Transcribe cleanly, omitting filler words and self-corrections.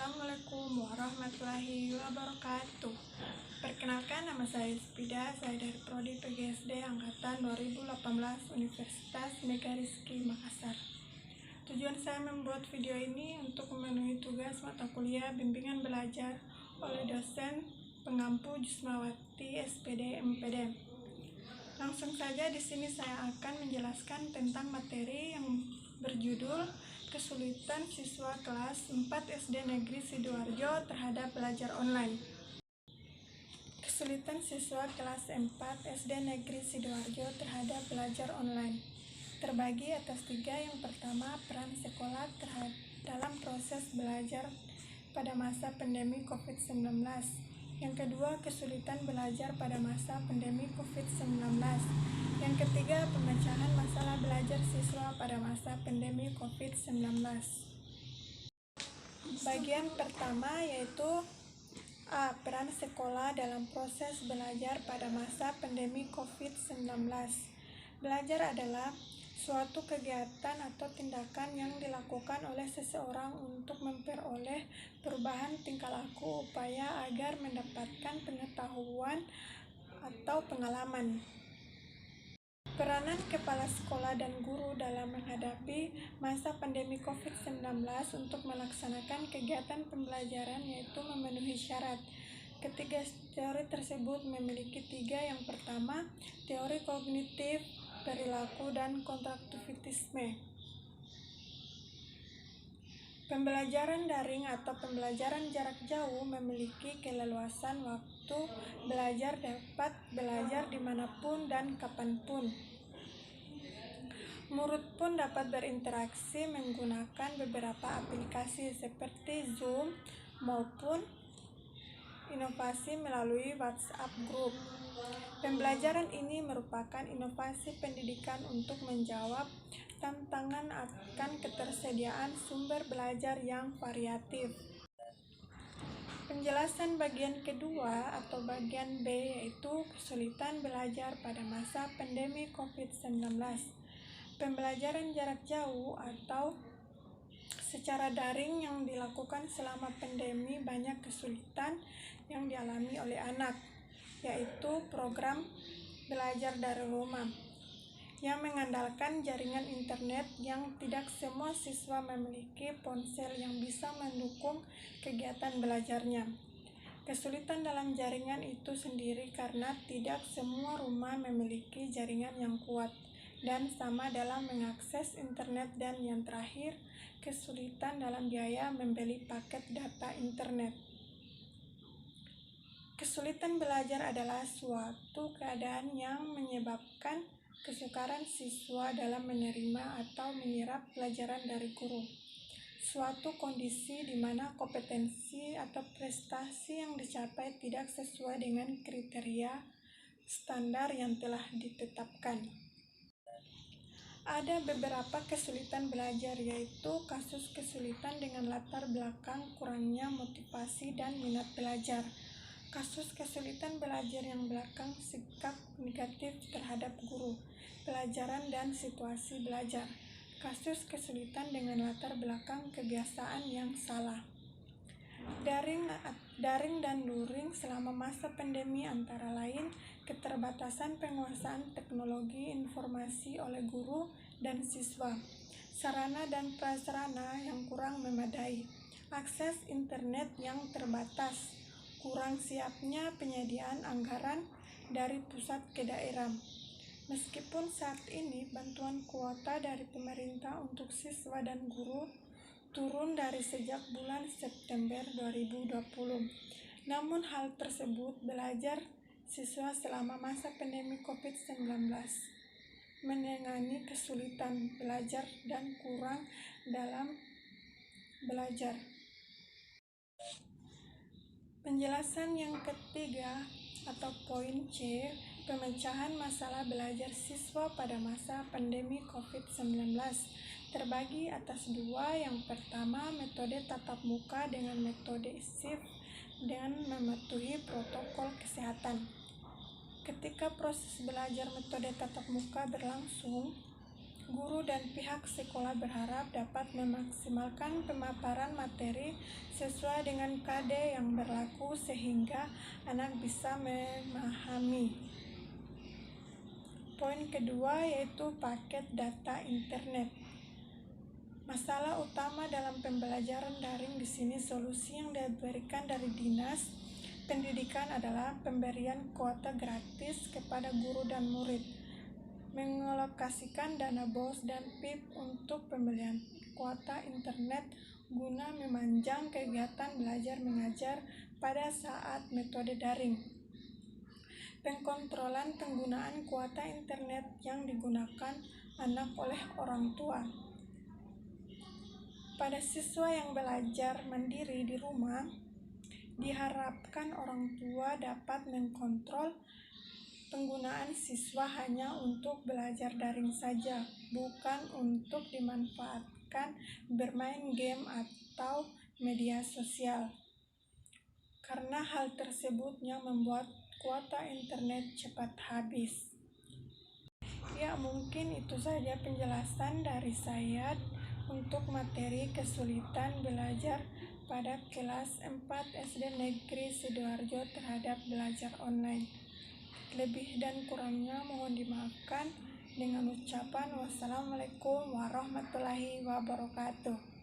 Assalamualaikum warahmatullahi wabarakatuh. Perkenalkan, nama saya Spida, saya dari Prodi PGSD Angkatan 2018 Universitas Megariski Makassar. Tujuan saya membuat video ini untuk memenuhi tugas mata kuliah bimbingan belajar oleh dosen pengampu Jusmawati SPD MPD. Langsung saja di sini saya akan menjelaskan tentang materi yang berjudul Kesulitan Siswa Kelas 4 SD Negeri Sidoarjo terhadap belajar online. Kesulitan siswa kelas 4 SD Negeri Sidoarjo terhadap belajar online terbagi atas 3. Yang pertama, peran sekolah dalam proses belajar pada masa pandemi COVID-19. Yang kedua, kesulitan belajar pada masa pandemi COVID-19. Yang ketiga, pemecahan masalah belajar siswa pada masa pandemi COVID-19. Bagian pertama yaitu A. Peran sekolah dalam proses belajar pada masa pandemi COVID-19. Belajar adalah suatu kegiatan atau tindakan yang dilakukan oleh seseorang untuk memperoleh perubahan tingkah laku upaya agar mendapatkan pengetahuan atau pengalaman. Peranan kepala sekolah dan guru dalam menghadapi masa pandemi COVID-19 untuk melaksanakan kegiatan pembelajaran yaitu memenuhi syarat. Ketiga teori tersebut memiliki 3. Yang pertama, teori kognitif, perilaku, dan konstruktivisme. Pembelajaran daring atau pembelajaran jarak jauh memiliki keleluasan waktu belajar, dapat belajar dimanapun dan kapanpun. Murid pun dapat berinteraksi menggunakan beberapa aplikasi seperti Zoom maupun inovasi melalui WhatsApp Group. Pembelajaran ini merupakan inovasi pendidikan untuk menjawab tantangan akan ketersediaan sumber belajar yang variatif. Penjelasan bagian kedua atau bagian B yaitu kesulitan belajar pada masa pandemi COVID-19. Pembelajaran jarak jauh atau secara daring yang dilakukan selama pandemi banyak kesulitan yang dialami oleh anak, yaitu program belajar dari rumah yang mengandalkan jaringan internet yang tidak semua siswa memiliki ponsel yang bisa mendukung kegiatan belajarnya. Kesulitan dalam jaringan itu sendiri karena tidak semua rumah memiliki jaringan yang kuat dan sama dalam mengakses internet, dan yang terakhir, kesulitan dalam biaya membeli paket data internet. Kesulitan belajar adalah suatu keadaan yang menyebabkan kesukaran siswa dalam menerima atau menyerap pelajaran dari guru. Suatu kondisi di mana kompetensi atau prestasi yang dicapai tidak sesuai dengan kriteria standar yang telah ditetapkan. Ada beberapa kesulitan belajar, yaitu kasus kesulitan dengan latar belakang kurangnya motivasi dan minat belajar. Kasus kesulitan belajar yang belakang sikap negatif terhadap guru, pelajaran, dan situasi belajar. Kasus kesulitan dengan latar belakang kebiasaan yang salah. Daring dan luring selama masa pandemi antara lain keterbatasan penguasaan teknologi informasi oleh guru dan siswa, sarana dan prasarana yang kurang memadai, akses internet yang terbatas, kurang siapnya penyediaan anggaran dari pusat ke daerah. Meskipun saat ini bantuan kuota dari pemerintah untuk siswa dan guru turun dari sejak bulan September 2020. Namun hal tersebut belajar siswa selama masa pandemi COVID-19 menangani kesulitan belajar dan kurang dalam belajar. Penjelasan yang ketiga atau poin C, pemecahan masalah belajar siswa pada masa pandemi COVID-19 terbagi atas 2. Yang pertama, metode tatap muka dengan metode shift dengan mematuhi protokol kesehatan. Ketika proses belajar metode tatap muka berlangsung, Guru dan pihak sekolah berharap dapat memaksimalkan pemaparan materi sesuai dengan KD yang berlaku sehingga anak bisa memahami. Poin kedua yaitu paket data internet. Masalah utama dalam pembelajaran daring di sini solusi yang diberikan dari Dinas Pendidikan adalah pemberian kuota gratis kepada guru dan murid, mengalokasikan dana BOS dan PIP untuk pembelian kuota internet guna memanjang kegiatan belajar mengajar pada saat metode daring. Pengkontrolan penggunaan kuota internet yang digunakan anak oleh orang tua. Pada siswa yang belajar mandiri di rumah, diharapkan orang tua dapat mengkontrol penggunaan siswa hanya untuk belajar daring saja, bukan untuk dimanfaatkan bermain game atau media sosial. Karena hal tersebut yang membuat kuota internet cepat habis. Ya, mungkin itu saja penjelasan dari saya untuk materi kesulitan belajar pada kelas 4 SD Negeri Sidoarjo terhadap belajar online. Lebih dan kurangnya mohon dimaafkan dengan ucapan wassalamualaikum warahmatullahi wabarakatuh.